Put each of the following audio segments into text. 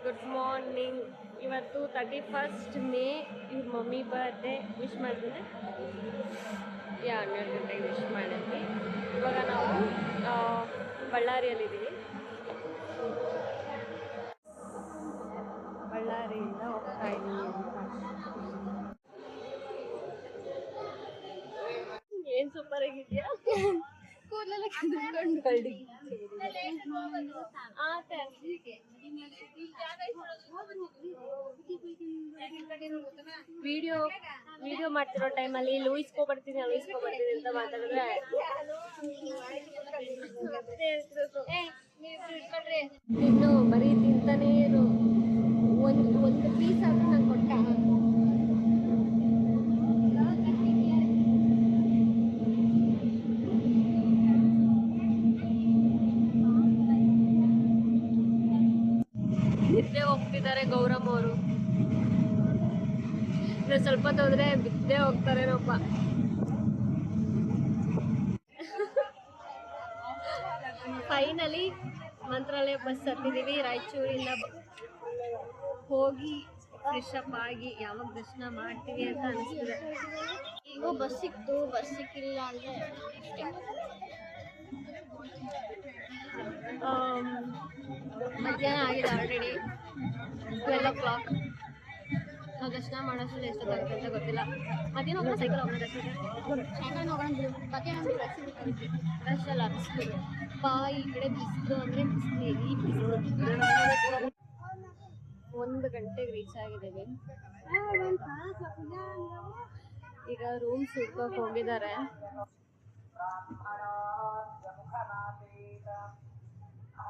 Good morning. ಇವತ್ತು 31st May. ಇವ್ರ mummy birthday. Wish ಮಾಡಿದ್ರೆ 12 ಗಂಟೆಗೆ ವಿಶ್ ಮಾಡಿದ್ವಿ. ಇವಾಗ ನಾವು ಬಳ್ಳಾರಿಯಲ್ಲಿದ್ದೀವಿ. ಬಳ್ಳಾರಿಯಿಂದ ಹೋಗ್ತಾ ಇದ್ದೀವಿ. ಏನ್ ಸೂಪರ್ ಆಗಿದ್ಯಾ? ಕೂದಲೆಲ್ಲ ಕಿತ್ಕೊಂಡು ಕಳ್ಳಿ ವಿಡಿಯೋ ಮಾಡ್ತಿರೋ ಟೈಮಲ್ಲಿ ಇಲ್ಲಿ ಉಯಿಸ್ಕೊಬರ್ತೀನಿ ಅಂತ ಮಾತಾಡಿದ್ರೆ ಇನ್ನು ಬರೀ ತಿಂತಾನೇ ಇರು. ಒಂದು ಪೀಸ್ ಆದ್ರೂ ನಂಗೆ ಕೊಟ್ಟ. ನಿದ್ದೆ ಹೋಗ್ತಿದ್ದಾರೆ ಗೌರಮ್ಮ ಅವರು. ಸ್ವಲ್ಪ ಹೋದ್ರೆ ಬಿದ್ದೆ ಹೋಗ್ತಾರೇನಪ್ಪ. ಫೈನಲಿ ಮಂತ್ರಾಲಯ ಬಸ್ ಹತ್ತಿದೀವಿ. ರಾಯಚೂರಿಂದ ಹೋಗಿ ಫ್ರೆಶ್ ಅಪ್ ಆಗಿ ಯಾವಾಗ ದರ್ಶನ ಮಾಡ್ತೀವಿ ಅಂತ ಅನಿಸ್ತಿದೆ. ಈಗ ಬಸ್ ಸಿಕ್ತು, ಬಸ್ ಸಿಕ್ಕಿಲ್ಲ ಅಂದ್ರೆ ಮಧ್ಯಾಹ್ನ ಆಗಿದೆ ಆಲ್ರೆಡಿ 12 o'clock. ನಾವು ದರ್ಶನ ಮಾಡೋಷ್ಟು ಎಷ್ಟೊತ್ತಾಗುತ್ತೆ ಅಂತ ಗೊತ್ತಿಲ್ಲ. ಮಧ್ಯಾಹ್ನ ಹೋಗೋಣ, ಸೈಕಲ್ ಹೋಗೋಣ, ಸೈಕಲ್ ಹೋಗೋಣ. ರಶ್ ಅಲ್ಲ, ಬಿಸಿಲು ಈ ಕಡೆ. ಬಿಸಿಲು ಅಂದರೆ ಬಿಸಿಲು. 1 ಗಂಟೆಗೆ ರೀಚ್ ಆಗಿದ್ದೇವೆ. ಈಗ ರೂಮ್ಸ್ ಹುಡ್ಕೋಕೆ ಹೋಗಿದ್ದಾರೆ.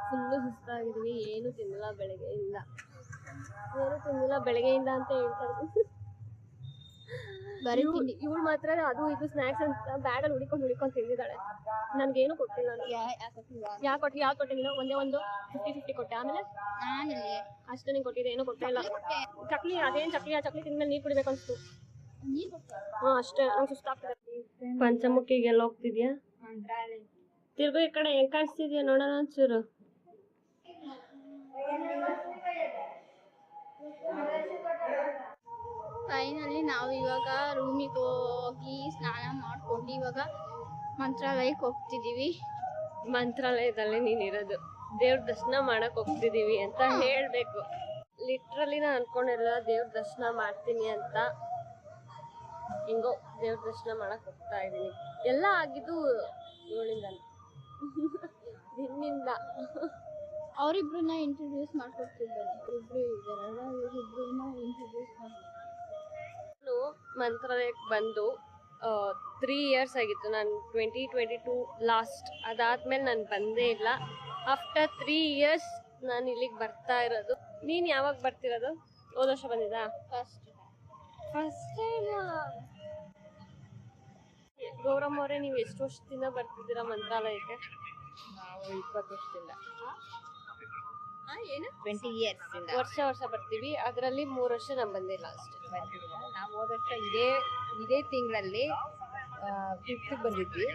ಫುಲ್ಲು ಸುಸ್ತಾಗಿದ್ವಿ. ಏನು ತಿನ್ನಿಲ್ಲ ಬೆಳಗ್ಗೆಯಿಂದ ಅಂತ ಹೇಳ್ತಾರೆ. ಇವಳು ಮಾತ್ರ ಅದು ಇದು ಸ್ನ್ಯಾಕ್ಸ್ ಅಂತ ಬ್ಯಾಗಲ್ಲಿ ಹುಡಿಕೊಂಡು ತಿಂದಿದ್ದಾಳೆ. ನನ್ಗೇನು ಕೊಟ್ಟಿಲ್ಲ. ಯಾಕೆ ಕೊಟ್ಟೆ ನೀನು? ಒಂದು 50-50 ಕೊಟ್ಟೆ. ಆಮೇಲೆ ಅಷ್ಟು ನೀನು ಕೊಟ್ಟಿದ್ದೆ, ಏನೂ ಕೊಟ್ಟೇ ಇಲ್ಲ. ಚಕ್ಲಿ, ಅದೇನು ಚಕ್ಲಿ? ಆ ಚಕ್ಲಿ ತಿಂದ್ಮೇಲೆ ನೀರು ಕುಡಿಬೇಕು ಅನ್ಸ್ತು. ಅಷ್ಟೇ, ನಂಗೆ ಸುಸ್ತಾಗ್ತದೆ. ಪಂಚಮುಖಿಗೆ ಎಲ್ಲ ಹೋಗ್ತಿದ್ಯಾ? ತಿರ್ಗು ಈ ಕಡೆ ಹೆಂಗ್ ಕಾಣಿಸ್ತಿದ್ಯಾ ನೋಡೋಣ ಒಂಚೂರು. ಫೈನಲಿ ನಾವು ಇವಾಗ ರೂಮಿಗೆ ಹೋಗಿ ಸ್ನಾನ ಮಾಡ್ಕೊಂಡು ಇವಾಗ ಮಂತ್ರಾಲಯಕ್ಕೆ ಹೋಗ್ತಿದೀವಿ. ಮಂತ್ರಾಲಯದಲ್ಲಿ ನೀನಿರೋದು ದೇವ್ರ ದರ್ಶನ ಮಾಡಕ್ ಹೋಗ್ತಿದೀವಿ ಅಂತ ಹೇಳ್ಬೇಕು. ಲಿಟ್ರಲಿ ನಾನು ಅನ್ಕೊಂಡಿರಲ್ಲ ದೇವ್ರ ದರ್ಶನ ಮಾಡ್ತೀನಿ ಅಂತ. ಹಿಂಗೋ ದೇವ್ರ ದರ್ಶನ ಮಾಡಕ್ ಹೋಗ್ತಾ ಇದೀನಿ. ಎಲ್ಲ ಆಗಿದ್ದು ಇವಳಿಂದ, ನಿನ್ನಿಂದ. ಅವರಿಬ್ರನ್ನ ಇಂಟ್ರೊಡ್ಯೂಸ್ ಮಾಡ್ಕೊಡ್ತಿದ್ದಾರೆ. ಇಬ್ರು ಇದ್ದಾರಲ್ಲ, ಇವರಿಬ್ರನ್ನ ಇಂಟ್ರೊಡ್ಯೂಸ್ ಮಾಡ್ಕೊಡ್ತಾರೆ. ನಾನು ಮಂತ್ರಾಲಯಕ್ಕೆ ಬಂದು 3 years ಆಗಿತ್ತು. ನಾನು 2022 ಲಾಸ್ಟ್. ಅದಾದ್ಮೇಲೆ ನಾನು ಬಂದೇ ಇಲ್ಲ. ಆಫ್ಟರ್ 3 years ನಾನು ಇಲ್ಲಿಗೆ ಬರ್ತಾ ಇರೋದು. ನೀನು ಯಾವಾಗ ಬರ್ತಿರೋದು? ಹೋದ ವರ್ಷ ಬಂದಿದ್ದಾ? First time. ಗೌರಮ್ಮ ಅವರೇ, ನೀವು ಎಷ್ಟು ವರ್ಷದಿಂದ ಬರ್ತಿದ್ದೀರಾ ಮಂತ್ರಾಲಯಕ್ಕೆ? ನಾವು 20 ವರ್ಷದಿಂದ. ಏನು 20 years ಇಂದ ವರ್ಷ ಬರ್ತೀವಿ. ಅದರಲ್ಲಿ 3 ವರ್ಷ ನಾನು ಬಂದಿಲ್ಲ ಅಷ್ಟೇ. ನಾವು ಹೋದ ವರ್ಷ ಇದೇ ತಿಂಗಳಲ್ಲಿ 5th ಬಂದಿದ್ವಿ.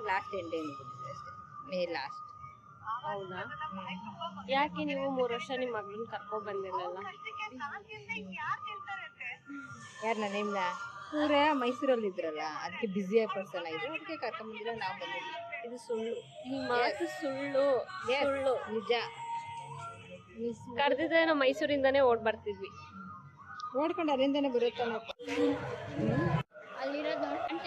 ಲಾಸ್ಟ್ ಎಂಡ್ ಬಂದಿದ್ವಿ ಅಷ್ಟೇ, ಮೇ ಲಾಸ್ಟ್. ಹೌದಾ? ಯಾಕೆ ನೀವು 3 ವರ್ಷ ನಿಮ್ಮ ಮಗಳನ್ನ ಕರ್ಕೊಂಡ್ ಬಂದಿರಲ್ಲ? ಯಾರನ್ನ? ನಿಮ್ನ ಪೂರ ಮೈಸೂರಲ್ಲಿ ಇದ್ರಲ್ಲ, ಅದಕ್ಕೆ ಬ್ಯುಸಿ ಪರ್ಸನ್ ಆಗಿದೆ, ಅದಕ್ಕೆ ಕರ್ಕೊಂಡ್ ಬಂದಿಲ್ಲ. ನಾವು ಬಂದಿದ್ವಿ. ಇದು ಸುಳ್ಳು. ಈ ಮಾತು ಸುಳ್ಳು. ನಿಜ. ಕರೆದಿದ್ರೆ ನಾವು ಮೈಸೂರಿಂದಾನೇ ಓಡ್ ಬರ್ತಿದ್ವಿ. ಓಡ್ಕೊಂಡು ಅಲ್ಲಿಂದಾನೆ ಬರುತ್ತಾನಪ್ಪ. ಅಲ್ಲಿರೋದು ನೋಡ್ಕೊಂತ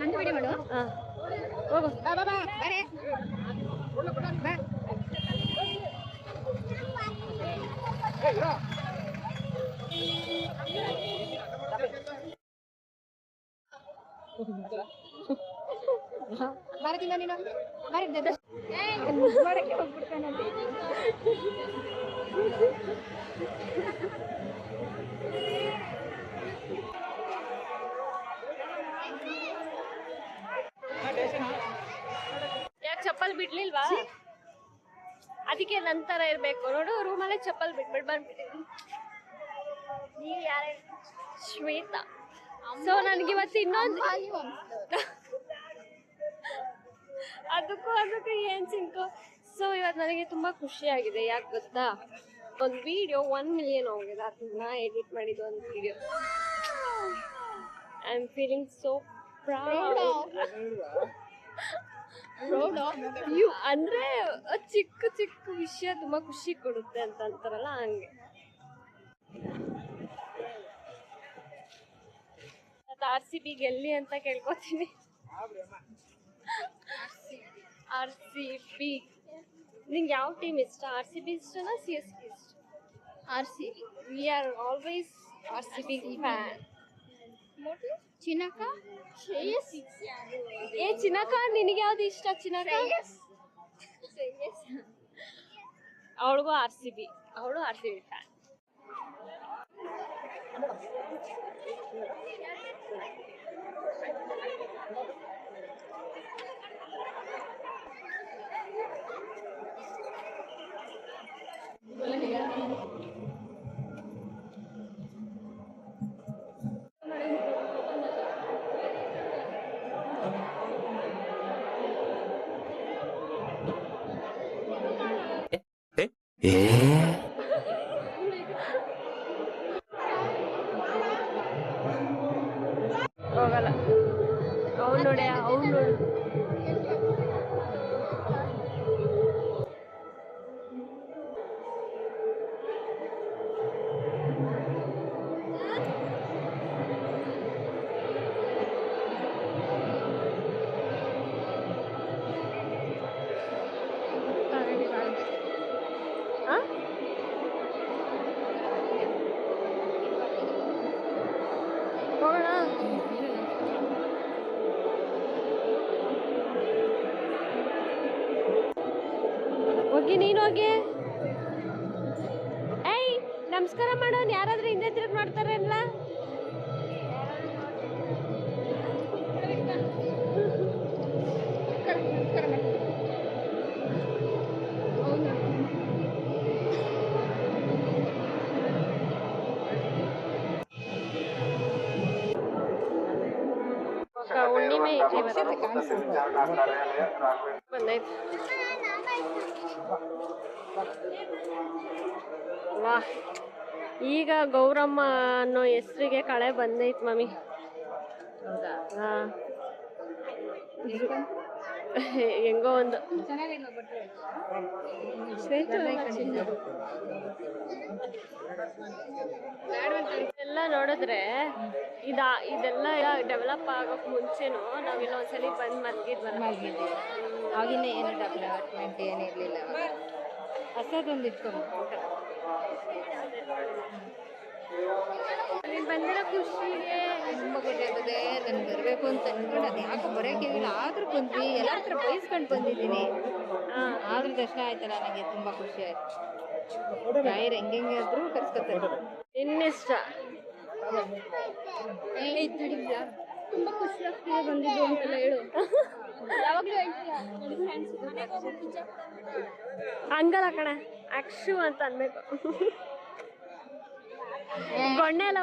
ನಂದು ವಿಡಿಯೋ ಮಾಡು. ಹೋಗು. ಬರತಿಲ್ಲ ನೀನು ಬರಕ್ಕೆ ಹೋಗ್ಬಿಡ್ತಾನಂತೆ. ಯಾಕೆ ಚಪ್ಪಲ್ ಬಿಡ್ಲಿಲ್ವಾ? ಅದಕ್ಕೆ ನಂತರ ಇರ್ಬೇಕು ನೋಡು. ರೂಮಲ್ಲೇ ಚಪ್ಪಲ್ ಬಿಟ್ಬಿಟ್ಟು ಬಂದ್ಬಿಟ್ಟಿದ್ದೀನಿ. ನೀವು ಯಾರ? ಶ್ವೇತಾ. ಸೊ ನನಗೆ ಇವತ್ತು ಇನ್ನೊಂದು ಅದಕ್ಕೂ ಏನ್ ಸಿಂಕು. ಸೊ ಇವತ್ತು ನನಗೆ ತುಂಬಾ ಖುಷಿಯಾಗಿದೆ. ಯಾಕೆ ಗೊತ್ತಾ, ಒಂದು ವಿಡಿಯೋ 1 ಮಿಲಿಯನ್ ಹೋಗಿದೆ. ಅದನ್ನ ಎಡಿಟ್ ಮಾಡಿದ್ದು ಒಂದು video. I am feeling so proud. ಅಂದ್ರೆ ಚಿಕ್ಕ ಚಿಕ್ಕ ವಿಷಯ ತುಂಬಾ ಖುಷಿ ಕೊಡುತ್ತೆ ಅಂತ ಅಂತಾರಲ್ಲ, ಹಂಗೆ. RCB ಗೆಲ್ಲಿ ಅಂತ ಕೇಳ್ಕೊತೀನಿ. RCB. ನಿಂಗೆ ಯಾವ ಟೀಮ್ ಇಷ್ಟ? RCB ಇಷ್ಟನಾ CSK ಇಷ್ಟ? RCB. We are always RCB fan. ಚಿನ್ನಕ ಶ್ರೇಯಸ್. ಏ ಚಿನ್ನಕ, ನಿನಗೆ ಯಾವ್ದು ಇಷ್ಟ? ಚಿನ್ನಕ ಅವಳಿಗೂ RCB. ಅವಳು RCB ಫ್ಯಾನ್. ಹೋಗಲ್ಲ. ಅವ್ನು ನೋಡ್ಯ, ಅವ್ನು ನೋಡು. ಹೋಗೋಣ. ಹೋಗಿ, ನೀನು ಹೋಗಿ. ಏಯ್, ನಮಸ್ಕಾರ ಮಾಡೋನ್ ಯಾರಾದ್ರೂ ಹಿಂದೆ ತಿರುಗಿ ನೋಡ್ತಾರೆ ಅಲ್ಲ. ಹುಣ್ಣಿಮೆ ಐತಿ ಬಂದೈತಿ. ವಾ, ಈಗ ಗೌರಮ್ಮ ಅನ್ನೋ ಹೆಸರಿಗೆ ಕಳೆ ಬಂದೈತಿ ಮಮ್ಮಿ. ಹಾ, ಹೆಂಗೋ ಒಂದು ಎಲ್ಲ ನೋಡಿದ್ರೆ ಇದೆಲ್ಲ ಡೆವಲಪ್ ಆಗೋಕ್ ಮುಂಚೆನು ನಾವಿಲ್ಲ ಒಂದ್ಸಲಿ ಬಂದ್ ಮಲ್ಗಿದ್ವಲ್ಲ. ಆಗಿನ ಏನು ಡೆವಲಪ್ಮೆಂಟ್ ಏನು ಇರಲಿಲ್ಲ. ಹೊಸದೊಂದು ಇಟ್ಕೊಂಡು ನೀನ್ ಬಂದಿರೋ ಖುಷಿಗೆ ತುಂಬ ಖುಷಿ ಆಗ್ತದೆ. ನನ್ಗೆ ಬರಬೇಕು ಅಂತ ಅನ್ಕೊಂಡು ಅದು ಯಾಕೆ ಬರೋಕ್ಕಿಲ್ಲ, ಆದ್ರೂ ಬಂದ್ವಿ. ಎಲ್ಲ ಹತ್ರ ಬಯಸ್ಕೊಂಡು ಬಂದಿದ್ದೀನಿ. ಆದ್ರೂ ದರ್ಶನ ಆಯ್ತಲ್ಲ, ನನಗೆ ತುಂಬ ಖುಷಿ ಆಯ್ತು. ರಾಯರು ಹೆಂಗೆ ಆದ್ರೂ ಕರ್ಸ್ಕೊತಾರೆ. ಇನ್ನಿಷ್ಟ ತುಂಬಾ ಖುಷಿ ಆಗ್ತಿದೆ ಬಂದಿದ್ದು ಅಂತೆಲ್ಲ ಹೇಳು. ಯಾವಾಗಲೂ ಹೇಳ್ತೀಯ ಹಂಗಲ್ಲ ಕಣೆ, ಅಕ್ಷು ಅಂತ ಅನ್ಬೇಕು. ಗೊಣ್ಣೆ ಎಲ್ಲ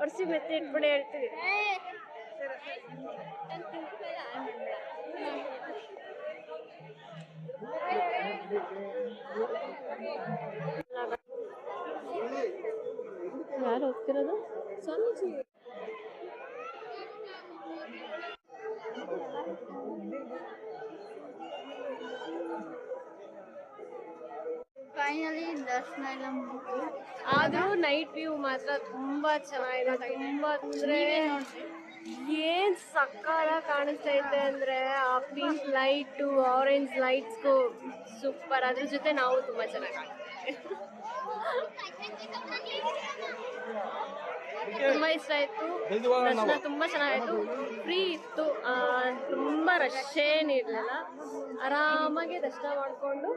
ಒರ್ಸಿ ಮೆತ್ತಿ ಇಟ್ಬಿಡಿ ಹೇಳ್ತೀವಿ. ಯಾರು ಹೋಗ್ತಿರೋದು? ಸ್ವಾಮೀಜಿ. ಫೈನಲಿ ದರ್ಶನ ಎಲ್ಲ ಮುಗಿತು. ಆದ್ರೂ ನೈಟ್ ವ್ಯೂ ಮಾತ್ರ ತುಂಬಾ ಚೆನ್ನಾಗಿದೆ. ತುಂಬಾ ಅಂದ್ರೆ ಏನ್ ಸಕ್ಕತ್ತಾಗಿ ಕಾಣಿಸ್ತೈತೆ ಅಂದ್ರೆ ಆ ಪಿಂಕ್ ಲೈಟ್, ಆರೆಂಜ್ ಲೈಟ್ಸ್ಗೂ ಸೂಪರ್. ಅದ್ರ ಜೊತೆ ನಾವು ತುಂಬಾ ಚೆನ್ನಾಗಿ ಕಾಣಿಸ್ತೀವಿ. ತುಂಬಾ ಇಷ್ಟ ಆಯ್ತು. ದರ್ಶನ ತುಂಬಾ ಚೆನ್ನಾಗಾಯ್ತು. ಫ್ರೀ ಇತ್ತು, ತುಂಬಾ ರಶ್ ಏನಿರ್ಲಿಲ್ಲ. ಆರಾಮಾಗಿ ದರ್ಶನ ಮಾಡ್ಕೊಂಡು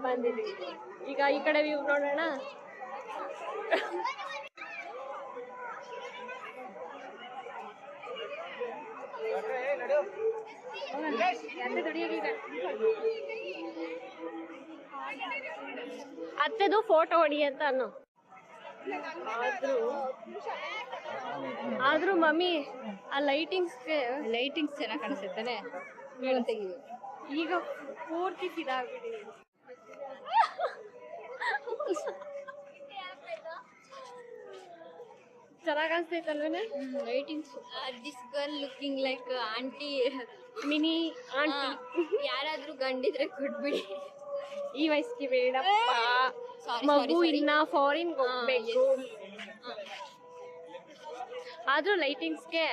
ಬಂದಿದ್ದೀವಿ. ಈಗ ಈ ಕಡೆ ವ್ಯೂ ನೋಡೋಣ. ಅತ್ತೆದು ಫೋಟೋ ಹೊಡಿ ಅಂತ ಅನ್ನೋ. ಆದ್ರೂ ಮಮ್ಮಿ ಆ ಲೈಟಿಂಗ್ಸ್ಗೆ ಚೆನ್ನಾಗಿ ಕಾಣಿಸುತ್ತಾನೆ. ತೆಗಿವು. ಈಗ ಪೂರ್ತಿ ಫಿದಾಗ್ಬಿಟ್ಟಿದೆ. ಚೆನ್ನಾಗಿ ಅನ್ಸ್ತೈತಲ್ವೇನೆ lightings. This girl looking like aunty, mini aunty. ಯಾರಾದ್ರೂ ಗಂಡಿದ್ರೆ ಕೊಟ್ಬಿಡಿ. ಈ ವಯಸ್ಸಿಗೆ ಬೇಡಪ್ಪ, ಮಗು ಇನ್ನ ಫಾರಿನ್ ಹೋಗ್ಬೇಕು. ಆದ್ರೂ ಲೈಟಿಂಗ್ಸ್ಗೆ